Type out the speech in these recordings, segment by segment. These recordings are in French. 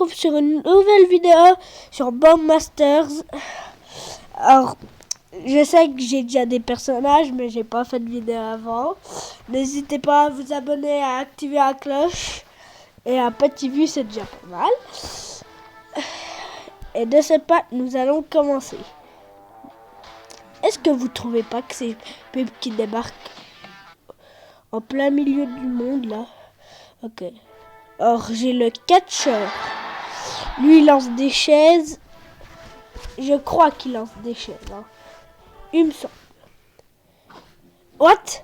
retrouve sur une nouvelle vidéo sur Bomb Masters. Alors, je sais que j'ai déjà des personnages, mais j'ai pas fait de vidéo avant. N'hésitez pas à vous abonner, à activer la cloche. Et un petit vue, c'est déjà pas mal. Et de ce pas, nous allons commencer. Est-ce que vous trouvez pas que c'est Pub qui débarque en plein milieu du monde, là? Ok. Or, j'ai le catcheur. Lui, il lance des chaises. Je crois qu'il lance des chaises. Hein. Il me semble. What?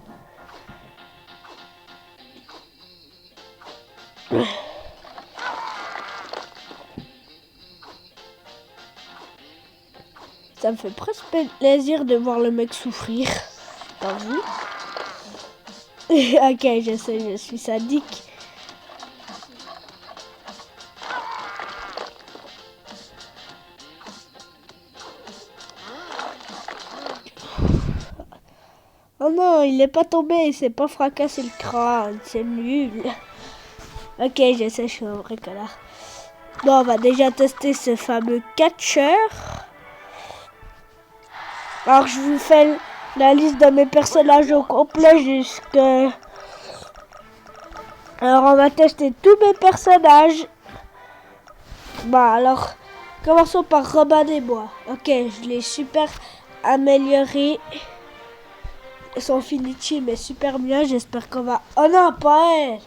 Ça me fait presque plaisir de voir le mec souffrir. T'as vu? Ok, je sais, je suis sadique. Oh non, il est pas tombé, il s'est pas fracassé le crâne, c'est nul. Ok, je sais, je suis un vrai connard. Bon, on va déjà tester ce fameux catcheur. Alors, je vous fais la liste de mes personnages au complet jusque... Alors, on va tester tous mes personnages. Bah, alors, commençons par Robin des Bois. Ok, je l'ai super amélioré. Son finition est super bien, j'espère qu'on va... Oh non, pas elle!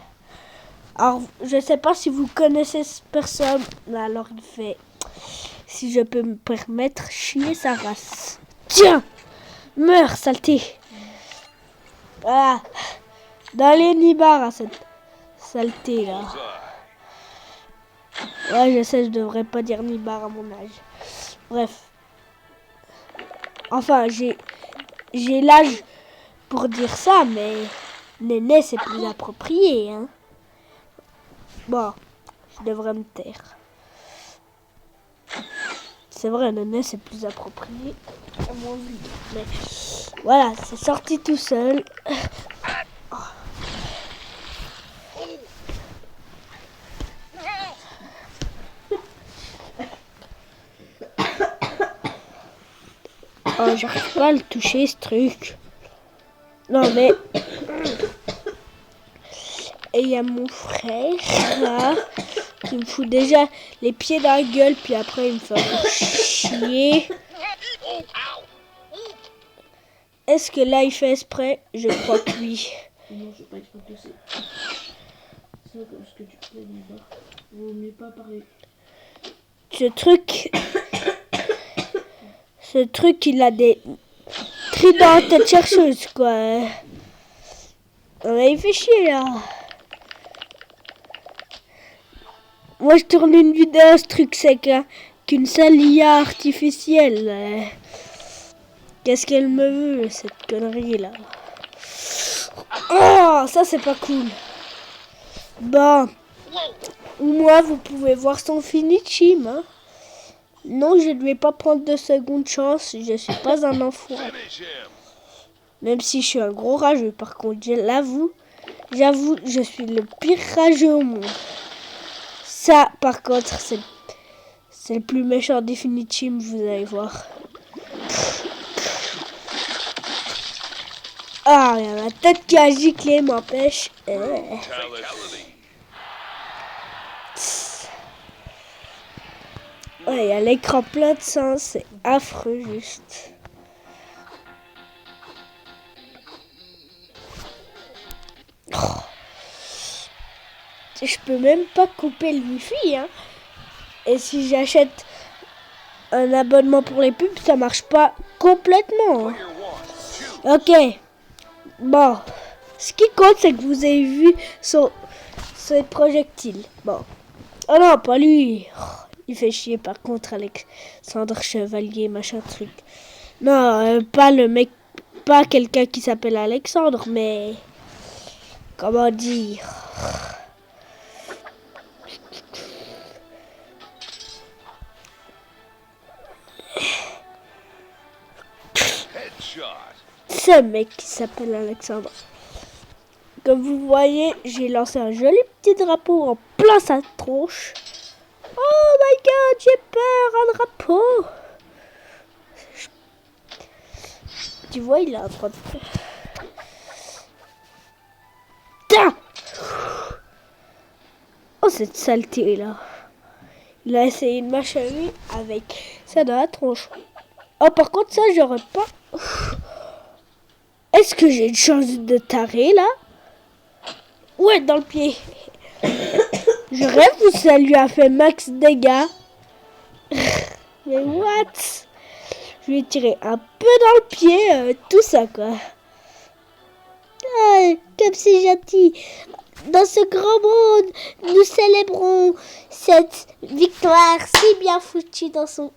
Alors, je sais pas si vous connaissez cette personne, alors il fait... Si je peux me permettre, chier sa race. Tiens! Meurs, saleté! Voilà. Dans les nibards à cette saleté là. Ouais, je sais, je devrais pas dire nibar à mon âge. Bref. Enfin, j'ai l'âge pour dire ça, mais Néné c'est plus approprié, hein. Bon, je devrais me taire. C'est vrai, Néné c'est plus approprié à mon vie. Mais voilà, c'est sorti tout seul. Oh, j'arrive pas à le toucher ce truc. Non mais... Et il y a mon frère là, qui me fout déjà les pieds dans la gueule, puis après il me fait encore chier. Est-ce que là il fait exprès? Je crois que oui. Non, je sais pas exprès que c'est. C'est ça comme ce que tu fais, Nibar. Vaut mieux pas parler. Ce truc il a des tridents tête chercheuse quoi. Ouais, il fait chier là. Moi je tourne une vidéo, ce truc c'est qu'une seule IA artificielle. Qu'est-ce qu'elle me veut cette connerie là? Oh, ça c'est pas cool. Bon. Ou moi vous pouvez voir son finichim. Hein. Non, je ne vais pas prendre de seconde chance. Je suis pas un enfant. Même si je suis un gros rageux. Par contre, j'avoue, je suis le pire rageux au monde. Ça, par contre, c'est le plus méchant des Finichim, vous allez voir. Ah, il y a ma tête qui a giclé, m'empêche. Ouais, il y a l'écran plein de sang, c'est affreux juste. Oh. Je peux même pas couper le wifi, hein. Et si j'achète un abonnement pour les pubs, ça marche pas complètement. Hein. Ok. Bon. Ce qui compte, c'est que vous avez vu ses projectiles. Bon. Oh non, pas lui. Il fait chier par contre, Alexandre Chevalier, machin truc. Non, pas le mec, pas quelqu'un qui s'appelle Alexandre, mais... Comment dire... Ce mec qui s'appelle Alexandre. Comme vous voyez, j'ai lancé un joli petit drapeau en plein sa tronche. God, j'ai peur, un drapeau. Tu vois, il est en train de... Putain! Oh, cette saleté là. Il a essayé de m'achever avec ça dans la tronche. Oh, par contre, ça, j'aurais pas... Est-ce que j'ai une chance de taré là? Ouais, dans le pied. Je rêve ou ça lui a fait max dégâts. Mais what? Je lui ai tiré un peu dans le pied, tout ça quoi. Ah, comme c'est gentil. Dans ce grand monde, nous célébrons cette victoire si bien foutue dans son...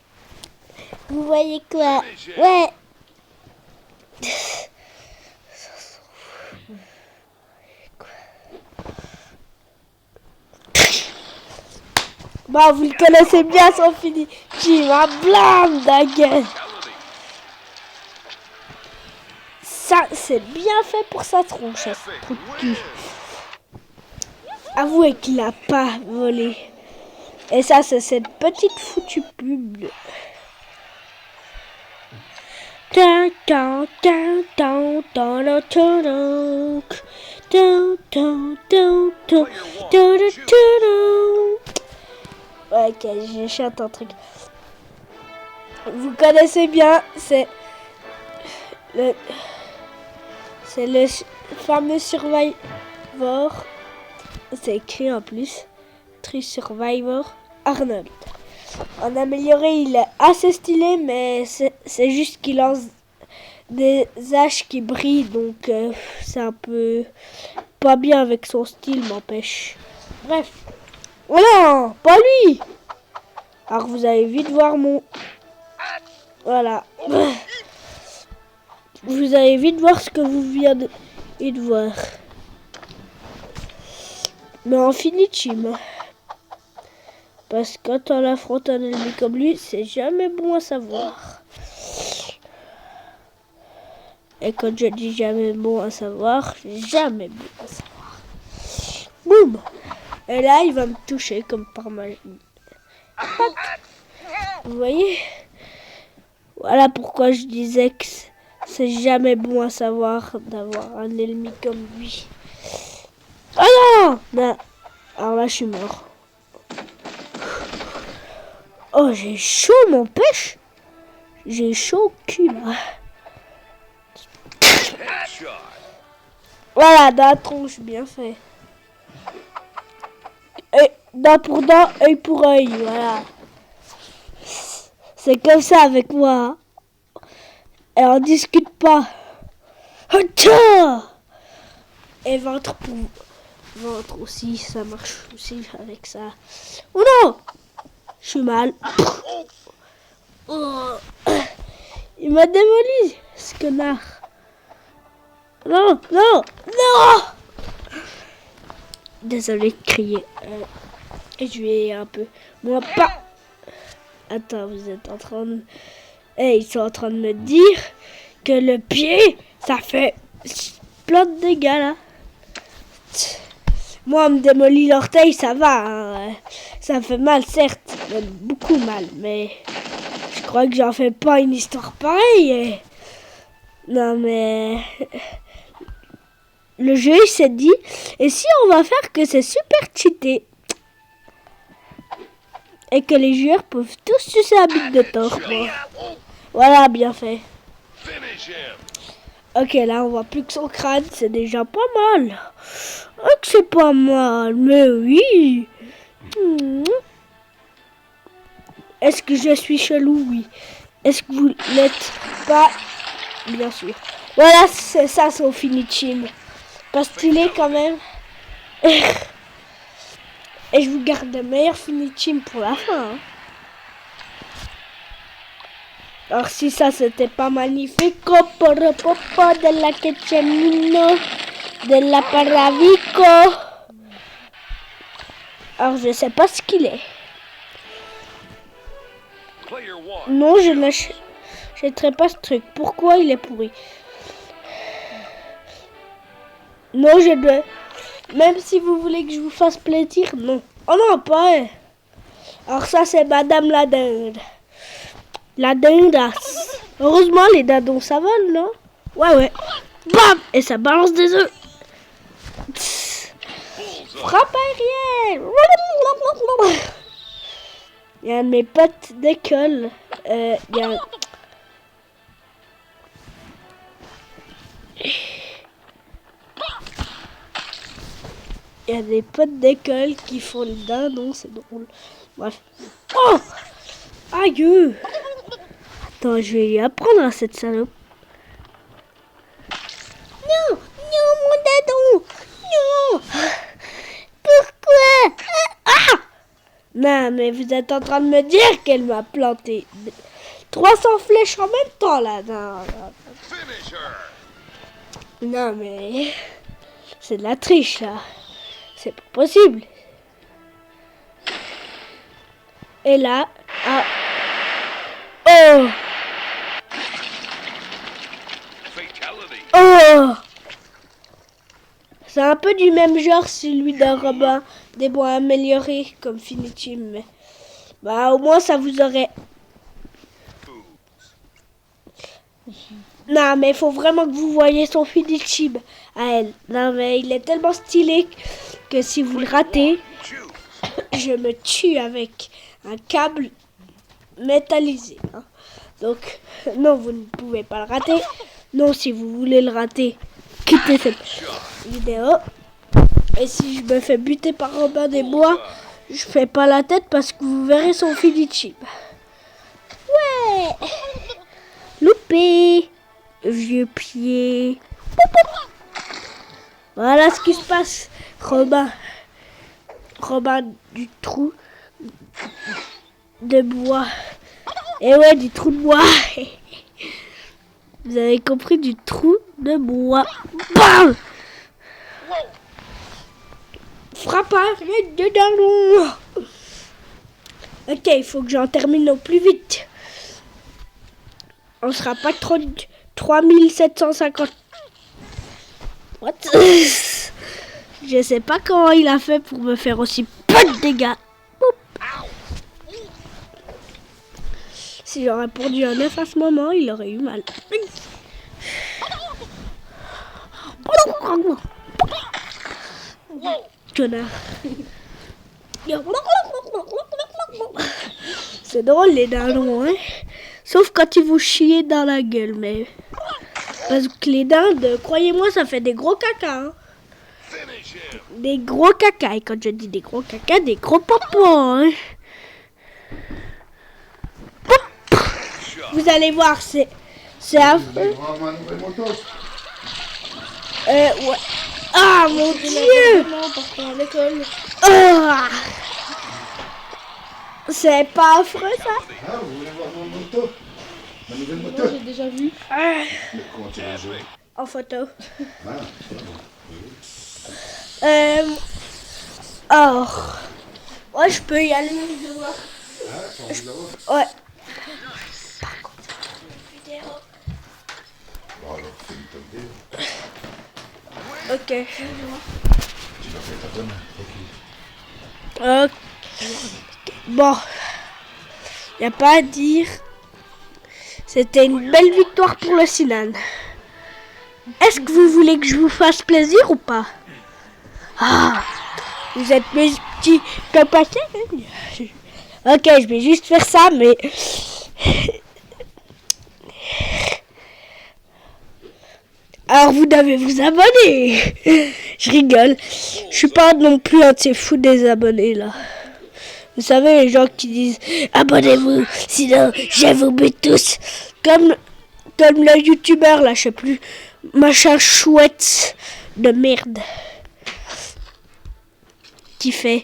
Vous voyez quoi? Ouais. Bah, vous le connaissez bien, son fini. Qui m'a blâme la gueule. Ça, c'est bien fait pour sa tronche, ce trou de cul. Avouez qu'il n'a pas volé. Et ça, c'est cette petite foutue pub. Ouais, ok, je chante un truc. Vous connaissez bien, c'est le fameux Survivor. C'est écrit en plus. True Survivor Arnold. En amélioré, il est assez stylé, mais c'est juste qu'il lance des haches qui brillent, donc c'est un peu pas bien avec son style, m'empêche. Bref. Oh non, pas lui. Alors vous allez vite voir mon... Voilà. Vous allez vite voir ce que vous venez de voir. Mais en finitime. Parce que quand on affronte un ennemi comme lui, c'est jamais bon à savoir. Et quand je dis jamais bon à savoir, jamais bon à savoir. Boum! Et là, il va me toucher comme par magie. Vous voyez? Voilà pourquoi je disais que c'est jamais bon à savoir d'avoir un ennemi comme lui. Oh non! Non. Alors là, je suis mort. Oh, j'ai chaud, mon pêche. J'ai chaud au cul, là. Voilà, dans la tronche, bien fait. Et dent pour dent, œil pour œil, voilà. C'est comme ça avec moi. Hein. Et on discute pas. Et ventre pour ventre aussi, ça marche aussi avec ça. Oh non! Je suis mal. Oh. Il m'a démoli, ce connard. Non, non, non! Désolé de crier. Et je vais un peu... Moi, pas... Attends, vous êtes en train de... Ils sont en train de me dire que le pied, ça fait plein de dégâts, là. Moi, on me démolit l'orteil, ça va. Hein. Ça fait mal, certes. Beaucoup mal, mais... Je crois que j'en fais pas une histoire pareille. Non, mais... Le jeu, il s'est dit... Et si on va faire que c'est super cheaté et que les joueurs peuvent tous sucer la bite de Thor. Bon. Voilà, bien fait. Ok, là, on voit plus que son crâne. C'est déjà pas mal. Oh, que c'est pas mal, mais oui. Est-ce que je suis chelou? Oui. Est-ce que vous l'êtes pas? Bien sûr. Voilà, c'est ça, son finitime. Pas stylé quand même. Et je vous garde le meilleur finitime pour la fin. Hein. Alors si ça c'était pas magnifique, de la Quechemino, de la Paravico. Alors je sais pas ce qu'il est. Non, je n'achèterai pas ce truc. Pourquoi il est pourri? Non, je dois... Même si vous voulez que je vous fasse plaisir, non. Oh non, pas. Alors ça, c'est Madame la dinde. La dindasse. Heureusement, les dindons, ça vole, non? Ouais. Bam! Et ça balance des œufs. Frappe aérienne. Il y a un de mes potes d'école. Il y a des potes d'école qui font le dindon, c'est drôle. Bref. Oh! Aïe! Attends, je vais lui apprendre à cette salope. Non, mon dindon! Non! Pourquoi? Ah! Non, mais vous êtes en train de me dire qu'elle m'a planté 300 flèches en même temps, là. Non, mais c'est de la triche, là. C'est pas possible. Et là, ah. Oh! Oh! C'est un peu du même genre, celui d'un Robin des Bois amélioré comme Finiteam. Mais bah, au moins, ça vous aurait... Non, mais il faut vraiment que vous voyez son Finiteam à elle. Non, mais il est tellement stylé que si vous le ratez, je me tue avec un câble métallisé. Hein. Donc, non, vous ne pouvez pas le rater. Non, si vous voulez le rater, quittez cette vidéo. Et si je me fais buter par Robin des Bois, je fais pas la tête parce que vous verrez son Finiteam. Ouais! Loupé! Vieux pied. Voilà ce qui se passe. Robin du trou de bois. Et ouais, du trou de bois. Vous avez compris, du trou de bois. Bam! Frappe arrête de dindon. Ok, il faut que j'en termine au plus vite. On sera pas trop 3750. What? Je sais pas comment il a fait pour me faire aussi peu de dégâts. Si j'aurais pondu un œuf à ce moment, il aurait eu mal. Connard. C'est drôle les dindons, hein. Sauf quand ils vous chient dans la gueule, mais... Parce que les dindes, croyez-moi, ça fait des gros caca, hein. Des gros caca. Et quand je dis des gros caca, des gros popos, hein. Vous allez voir, c'est affreux. Ouais. Ah, mon Dieu! Oh, c'est pas affreux, ça? Ah, vous voulez voir mon moto? Ma nouvelle moto? Moi, j'ai déjà vu. Comment tu l'as joué? En photo. Ah, Or. Ouais, je peux y aller. Je vois. Ouais. Par contre, ça fait une vidéo. Bon, alors, fais une top vidéo. Ok. Tu vas faire ta bonne, tranquille. Bon. Y a pas à dire. C'était une belle victoire pour le Sinan. Est-ce que vous voulez que je vous fasse plaisir ou pas? Ah, vous êtes mes petits copains. Ok, je vais juste faire ça, mais... Alors vous devez vous abonner. Je rigole. Je suis pas non plus un de ces fous des abonnés là. Vous savez les gens qui disent abonnez-vous, sinon je vous bute tous. Comme le youtubeur là, je sais plus, machin chouette de merde. Qui fait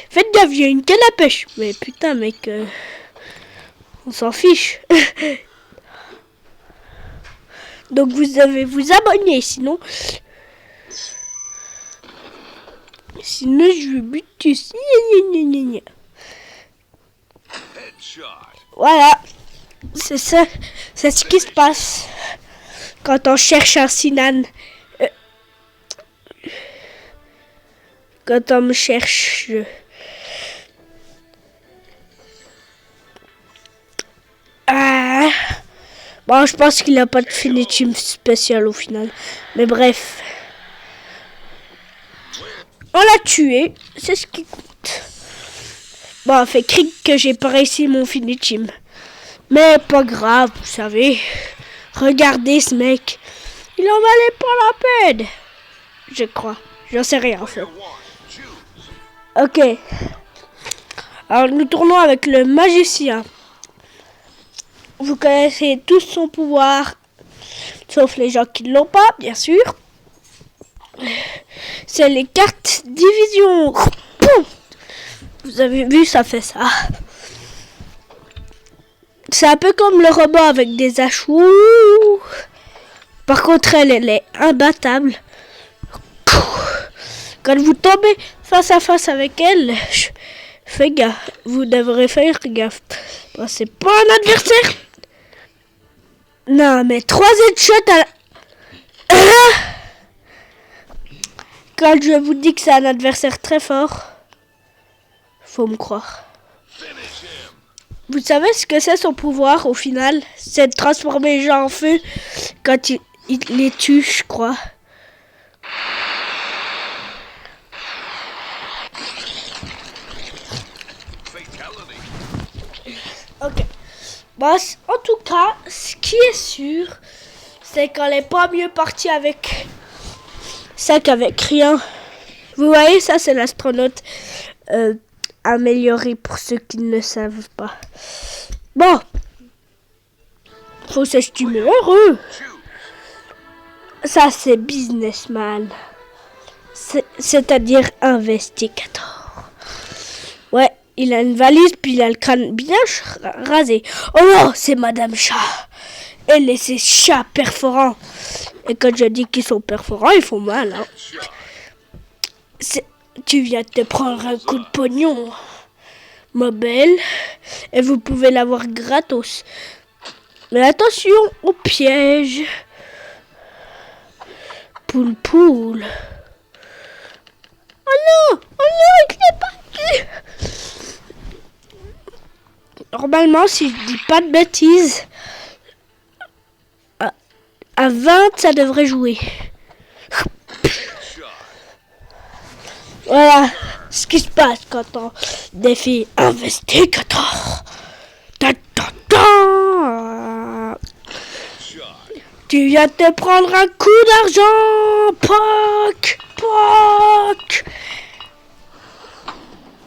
faites gaffe, il y a une canne à pêche. Mais putain mec, on s'en fiche. Donc vous devez vous abonner, sinon je vais buter. Voilà, c'est ça, c'est ce qui se passe quand on cherche un Sinan. Quand on me cherche, Bon, je pense qu'il a pas de finitim spécial au final. Mais bref. On l'a tué. C'est ce qui compte. Bon, fait cric que j'ai pas réussi mon finitim. Mais pas grave, vous savez. Regardez ce mec. Il en valait pas la peine. Je crois. J'en sais rien en fait. Ok. Alors nous tournons avec le magicien. Vous connaissez tous son pouvoir. Sauf les gens qui ne l'ont pas, bien sûr. C'est les cartes division. Vous avez vu, ça fait ça. C'est un peu comme le robot avec des achous. Par contre, elle est imbattable. Quand vous tombez face à face avec elle, faites gaffe. Vous devrez faire gaffe. Bon, c'est pas un adversaire. Non, mais 3 headshots à la... Quand je vous dis que c'est un adversaire très fort, faut me croire. Vous savez ce que c'est son pouvoir au final? C'est de transformer les gens en feu quand il les tue, je crois. Ok. Bon, en tout cas, ce qui est sûr, c'est qu'on n'est pas mieux parti avec ça qu'avec rien. Vous voyez, ça c'est l'astronaute amélioré pour ceux qui ne le savent pas. Bon, faut s'estimer heureux. Ça c'est businessman, c'est-à-dire investigateur. Ouais. Il a une valise, puis il a le crâne bien rasé. Oh non, c'est Madame Chat. Elle et ses chats perforants. Et quand je dis qu'ils sont perforants, ils font mal. Hein. Tu viens de te prendre un coup de pognon, ma belle. Et vous pouvez l'avoir gratos. Mais attention au piège. Poule, poule. Oh non, il n'est pas vu. Normalement, si je dis pas de bêtises, à 20, ça devrait jouer. Voilà ce qui se passe quand on défie investigateur. Tu viens de te prendre un coup d'argent. Poc, poc.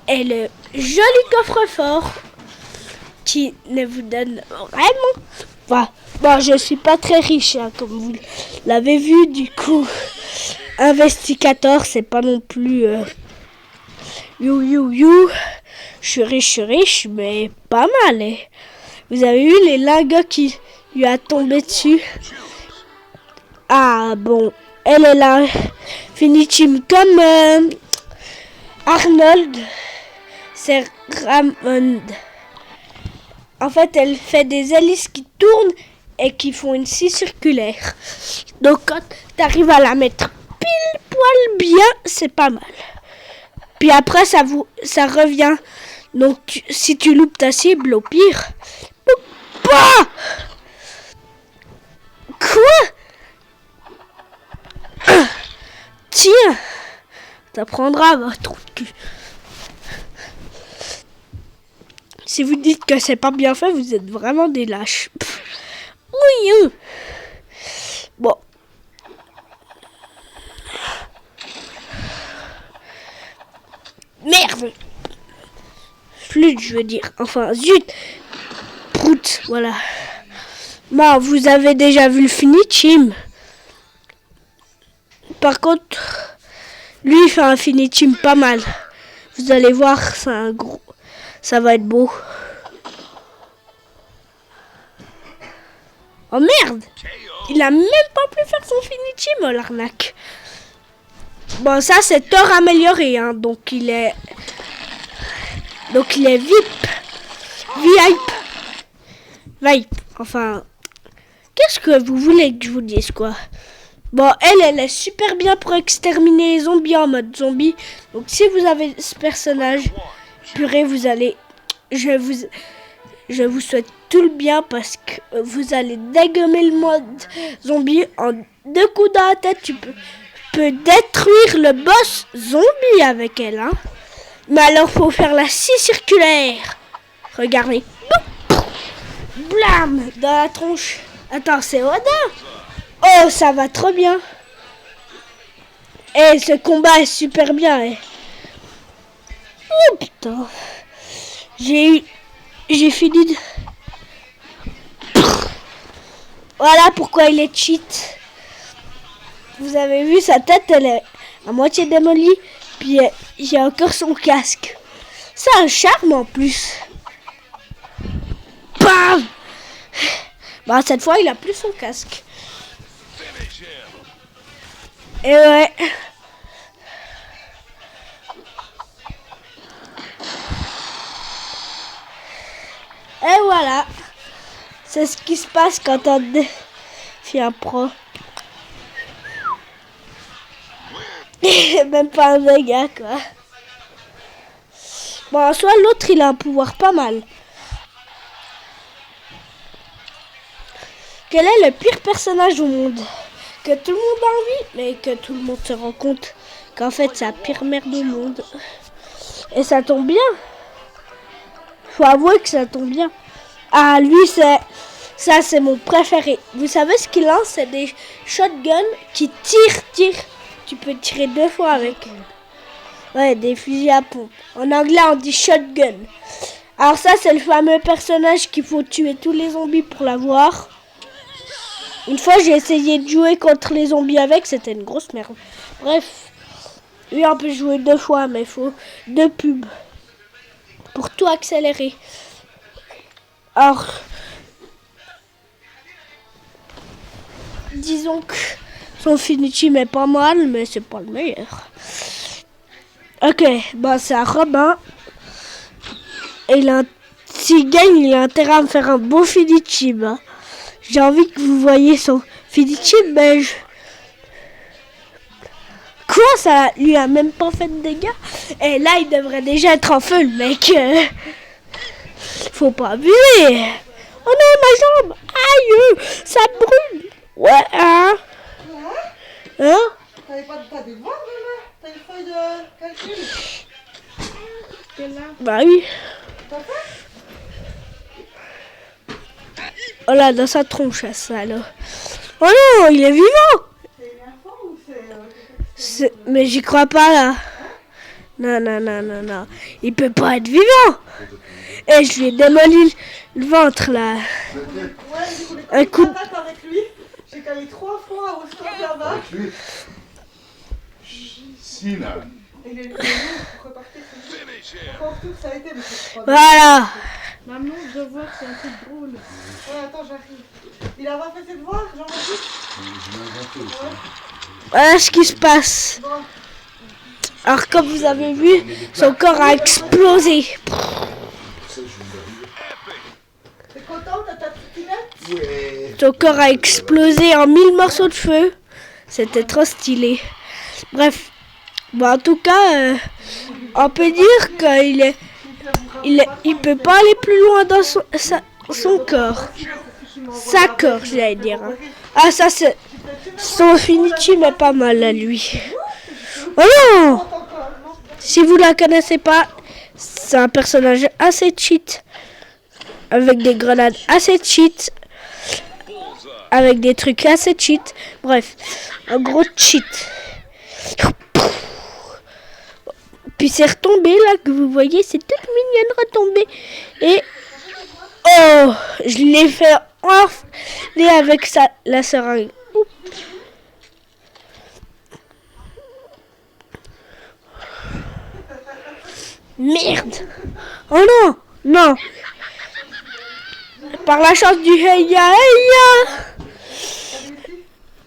Et le joli coffre-fort qui ne vous donne vraiment... Enfin, bon, je suis pas très riche, hein, comme vous l'avez vu, du coup, investigateur, c'est pas non plus... You. Je suis riche, mais pas mal. Hein. Vous avez vu les lingots qui lui a tombé dessus? Ah, bon, elle est là, finitim comme Arnold, c'est Ramond. En fait, elle fait des hélices qui tournent et qui font une scie circulaire. Donc, quand tu arrives à la mettre pile poil bien, c'est pas mal. Puis après, ça revient. Donc, si tu loupes ta cible, au pire, pas. Quoi? Tiens, t'apprendras votre trou de cul. Si vous dites que c'est pas bien fait, vous êtes vraiment des lâches. Oui. Bon. Merde. Flûte, je veux dire. Enfin, zut. Prout, voilà. Bon, vous avez déjà vu le finitim. Par contre, lui, il fait un finitim pas mal. Vous allez voir, c'est un gros... Ça va être beau. Oh merde! Il a même pas pu faire son finitim, l'arnaque. Bon, ça, c'est Thor amélioré, hein. Donc, il est VIP. Enfin, qu'est-ce que vous voulez que je vous dise, quoi? Bon, elle est super bien pour exterminer les zombies en mode zombie. Donc, si vous avez ce personnage, purée, vous allez... je vous souhaite tout le bien parce que vous allez dégommer le mode zombie en 2 coups dans la tête. Tu peux détruire le boss zombie avec elle, hein. Mais alors, faut faire la scie circulaire. Regardez. Blam, dans la tronche. Attends, c'est Odin. Oh, ça va trop bien. Et ce combat est super bien. Oh putain. J'ai fini de... Voilà pourquoi il est cheat. Vous avez vu, sa tête, elle est à moitié démolie. Puis il y a encore son casque. C'est un charme en plus. Bam! Bah, cette fois, il a plus son casque. Et ouais. Et voilà. C'est ce qui se passe quand on défie un pro. Même pas un dégât, quoi. Bon, en soi, l'autre, il a un pouvoir pas mal. Quel est le pire personnage au monde? Que tout le monde a envie, mais que tout le monde se rend compte qu'en fait, c'est la pire merde au monde. Et ça tombe bien. Faut avouer que ça tombe bien. Ah, lui, ça, c'est mon préféré. Vous savez ce qu'il lance? C'est des shotguns qui tirent. Tu peux tirer 2 fois avec. Ouais, des fusils à pompe. En anglais, on dit shotgun. Alors ça, c'est le fameux personnage qu'il faut tuer tous les zombies pour l'avoir. Une fois, j'ai essayé de jouer contre les zombies avec, c'était une grosse merde. Bref, lui, on peut jouer 2 fois, mais il faut 2 pubs pour tout accélérer. Alors, disons que son finition est pas mal, mais c'est pas le meilleur. Ok, bah c'est un Robin. Et s'il gagne, il a intérêt à me faire un beau finition. Hein. J'ai envie que vous voyez son finition, mais quoi, ça lui a même pas fait de dégâts. Et là, il devrait déjà être en feu, le mec. Faut pas abuser. Oh non, ma jambe. Aïe, ça brûle. Ouais, hein. Hein? T'as des devoirs demain? T'as une feuille de calcul? Bah oui. T'as fait? Oh là, dans sa tronche, ça alors. Oh non, il est vivant. C'est une info ou Mais j'y crois pas là. Non. Il peut pas être vivant. Et je lui ai démoli le ventre là. Ouais, j'ai voulu Un coup de... avec lui. J'ai caillé 3 fois au score là-bas. Avec lui. Sinan. Et il est venu pour repartir. Encore tout, ça a été, mais c'est pas Voilà. Maman, je vois que c'est un truc drôle. Ouais, attends, j'arrive. Il a pas fait ses devoirs, Jean-Baptiste? Voilà ce qui se passe. Bon. Alors comme vous avez vu, son corps a explosé. T'es content de ta trottinette? Ouais. Son corps a explosé en 1000 morceaux de feu. C'était trop stylé. Bref. Bon, en tout cas, on peut dire qu'il il peut pas aller plus loin dans son corps. Sa corps, j'allais dire. Hein. Ah, ça, c'est... Son finition est pas mal à lui. Oh non! Si vous la connaissez pas, c'est un personnage assez cheat. Avec des grenades assez cheat. Avec des trucs assez cheat. Bref, un gros cheat. Puis c'est retombé là, que vous voyez, c'est toute mignonne retombée. Et... Oh! Je l'ai fait enfler avec la seringue. Oups. Merde! Oh non! Non! Par la chance du heya heya!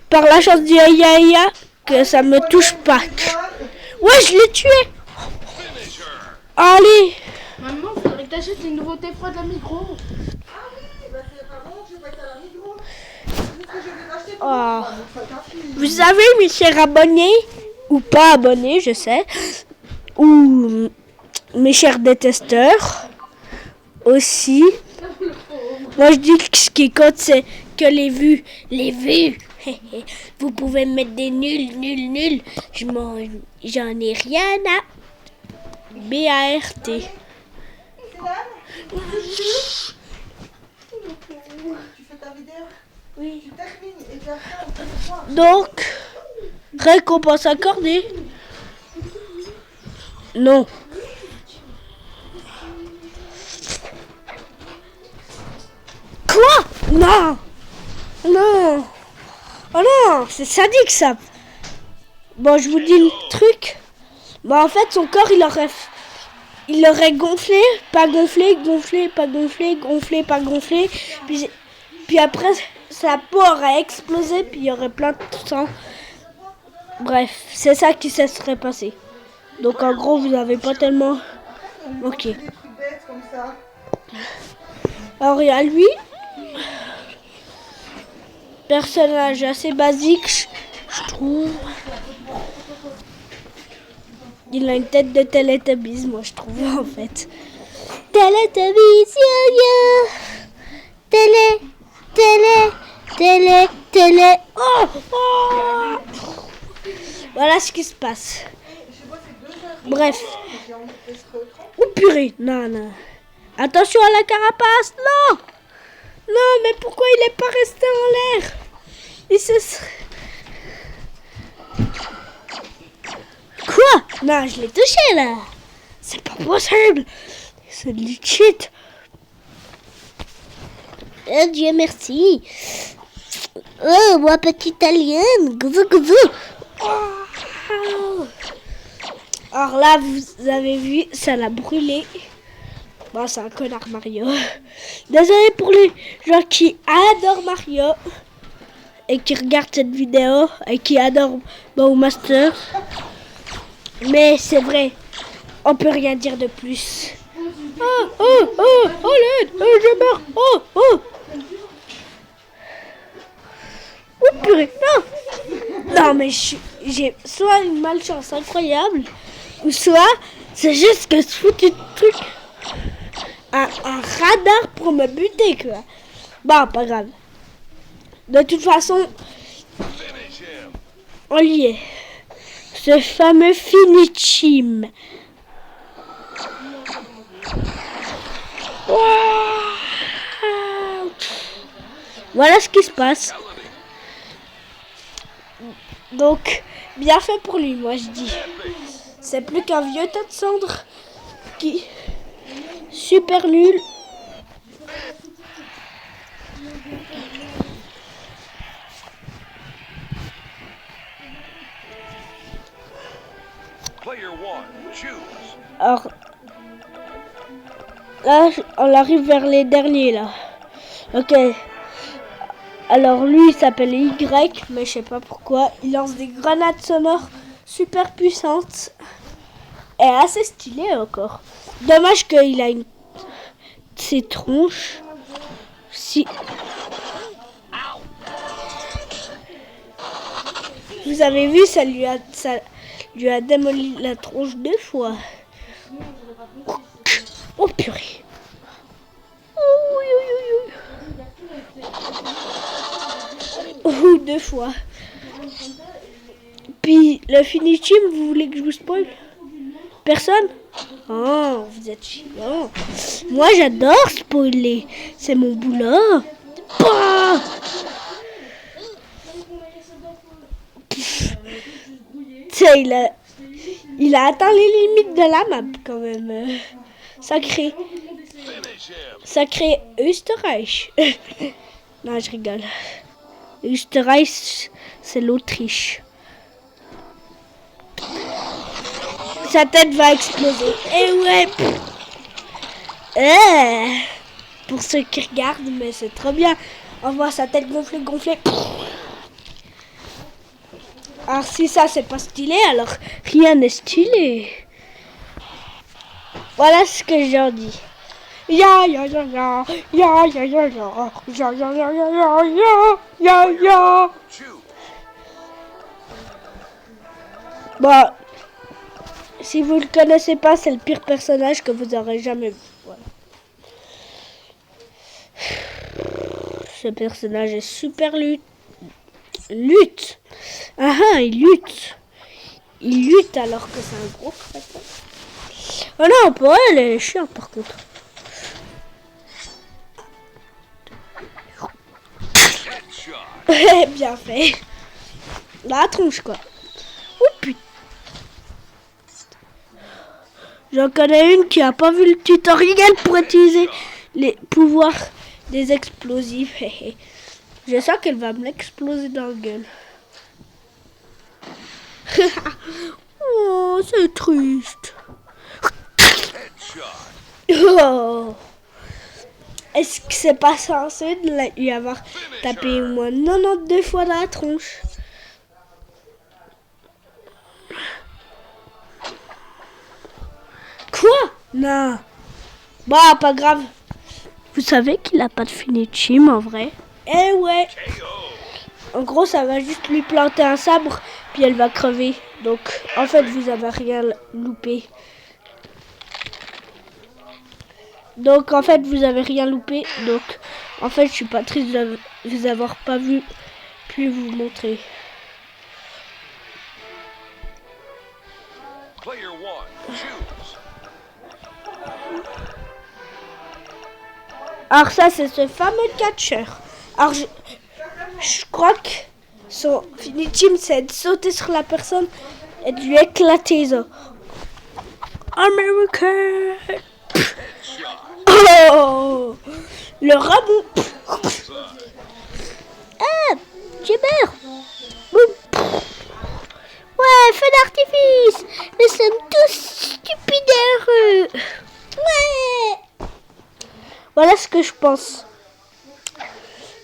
Par la chance du heya heya, que ça me touche pas. Ouais, je l'ai tué! Allez! Maman, faudrait que t'achètes une nouveauté froide à micro. Ah oui, bah c'est pas bon, je vais pas être à la micro. C'est ce que je vais acheter pour Oh. moi. Vous savez, mes chers abonnés, ou pas abonnés, je sais, ou mes chers détesteurs, aussi, Moi je dis que ce qui compte c'est que les vues. Les vues. Vous pouvez me mettre des nuls. J'en ai rien à. B-A-R-T. Tu fais ta vidéo? Oui. Tu termines et puis après on peut le voir. Donc, récompense accordée. Non. Quoi? Non. Non. Oh non, c'est sadique ça. Bon, je vous dis le truc. Bon, en fait, son corps, il aurait gonflé, pas gonflé, gonflé, pas gonflé, gonflé, pas gonflé. Puis après, sa peau aurait explosé, puis il y aurait plein de sang. Bref, c'est ça qui se serait passé. Donc en gros, vous n'avez pas tellement... Ok. Des trucs bêtes comme ça. Alors il y a lui. Personnage assez basique, je trouve. Il a une tête de Teletubbies, moi je trouve en fait. Teletubbies, télé. Oh. Voilà ce qui se passe. Bref. Oh purée, non. Attention à la carapace, non. Non, mais pourquoi il n'est pas resté en l'air? Il se serait... Quoi? Non, je l'ai touché là. C'est pas possible. C'est du cheat. Oh Dieu merci. Oh, moi petite alien. Gouvou. Oh. Alors là, vous avez vu, ça l'a brûlé. Bon, c'est un connard Mario. Désolé pour les gens qui adorent Mario et qui regardent cette vidéo et qui adorent Bowmaster. Mais c'est vrai, on peut rien dire de plus. Oh, l'aide, je meurs. Oh, purée, non, mais j'ai soit une malchance incroyable, ou soit c'est juste que ce foutu truc, un radar pour me buter, quoi. Bon, pas grave. De toute façon, on y est. Ce fameux Finichim. Wow. Voilà ce qui se passe. Donc, bien fait pour lui, moi je dis. C'est plus qu'un vieux tas de cendres qui... Super nul. Alors, là, on arrive vers les derniers, là. Ok. Alors, lui, il s'appelle Y, mais je sais pas pourquoi. Il lance des grenades sonores super puissantes. Et assez stylées, encore. Dommage qu'il a ses tronches. Si... Vous avez vu, ça lui a démoli la tronche 2 fois. Oh purée. Oh, 2 fois. Puis le Finichim, vous voulez que je vous spoil? Personne? Oh, vous êtes chiant. Moi j'adore spoiler. C'est mon boulot. Bah il a atteint les limites de la map quand même. Sacré Österreich. Non, je rigole. Österreich, c'est l'Autriche. Sa tête va exploser. Et ouais. Pour ceux qui regardent, mais c'est trop bien. On voit sa tête gonfler. Alors si ça c'est pas stylé, alors rien n'est stylé. Voilà ce que j'en dis. Ya. Bon, si vous le connaissez pas, c'est le pire personnage que vous aurez jamais vu. Voilà. Ce personnage est super lutte. Ah ah, il lutte. Il lutte alors que c'est un gros crétin. Oh non, pour elle, elle est chiante par contre. Bien fait. La tronche quoi. Oh putain. J'en connais une qui a pas vu le tutoriel pour utiliser les pouvoirs des explosifs. Je sens qu'elle va me l'exploser dans la gueule. Oh, c'est triste. Oh. Est-ce que c'est pas censé de lui avoir tapé au moins 92 fois dans la tronche? Quoi? Non. Bah, pas grave. Vous savez qu'il a pas de finitim en vrai? Eh ouais. En gros, ça va juste lui planter un sabre, puis elle va crever. Donc, en fait, vous avez rien loupé. Donc, en fait, je suis pas triste de vous avoir pas pu vous montrer. Alors ça, c'est ce fameux catcheur. Alors, je crois que son finitim, c'est de sauter sur la personne et de lui éclater les os. American. Oh, le rabot. Ah, j'ai peur. Ouais, feu d'artifice. Nous sommes tous stupides et heureux. Ouais. Voilà ce que je pense.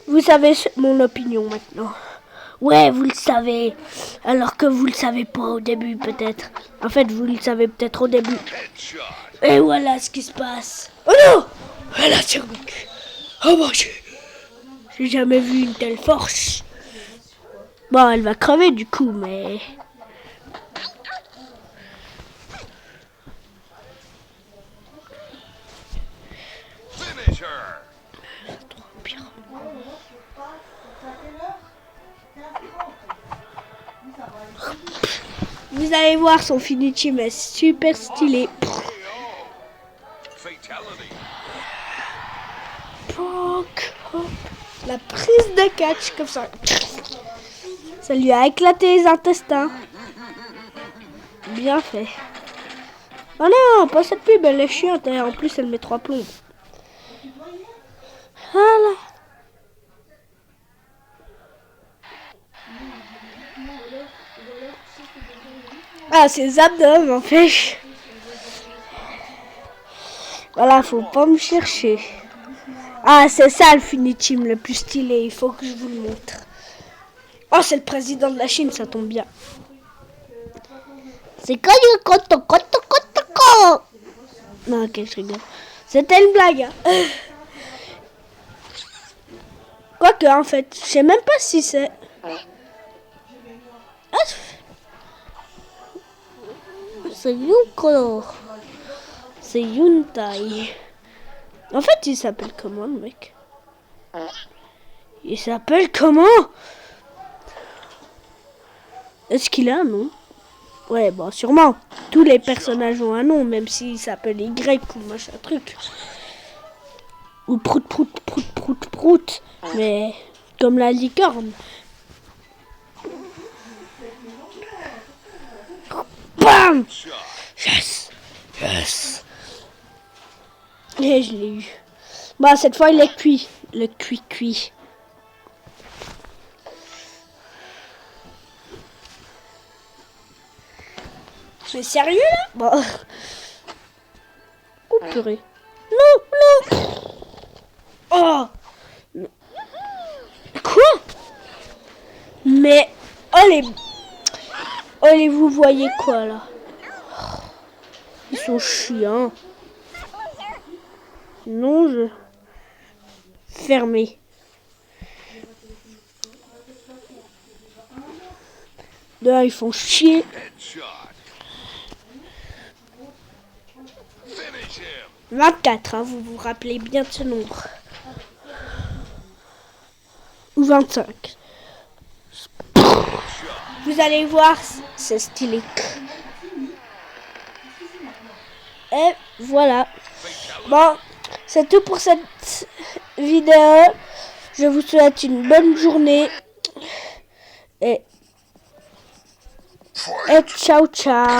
Vous savez mon opinion maintenant. Ouais, vous le savez. Alors que vous le savez pas au début peut-être. En fait, vous le savez peut-être au début. Et voilà ce qui se passe. Oh non! Elle a tiré mon cul. Oh mon Dieu. J'ai jamais vu une telle force. Bon, elle va crever du coup, mais... Vous allez voir, son finitim est super stylé. La prise de catch comme ça. Ça lui a éclaté les intestins. Bien fait. Oh non, pas cette pub, elle est chiante. Et en plus, elle met 3 plombs. Voilà. Ah, ses abdos, en fait. Voilà, faut pas me chercher. Ah, c'est ça le finitim le plus stylé. Il faut que je vous le montre. Oh, c'est le président de la Chine, ça tombe bien. C'est quoi du coton. Non, ok, je rigole. C'était une blague. Hein. Quoique, en fait, je sais même pas si c'est... Ah, c'est Yunko. C'est Yuntai. En fait, il s'appelle comment, le mec? Il s'appelle comment? Est-ce qu'il a un nom? Ouais, bon, sûrement. Tous les personnages ont un nom, même s'il s'appelle Y ou machin truc. Ou prout. Mais comme la licorne. Bam! Yes! Et je l'ai eu. Bah, cette fois, il est cuit. Le cuit. C'est sérieux, là? Bon. Oh, purée. Non! Oh! Quoi? Mais... Allez, vous voyez quoi, là? Ils sont chiants. Non, je... Fermé. Là, ils font chier. 24, hein, vous vous rappelez bien de ce nombre. ou 25. Vous allez voir, c'est stylé. Et voilà. Bon, c'est tout pour cette vidéo. Je vous souhaite une bonne journée. Et ciao ciao.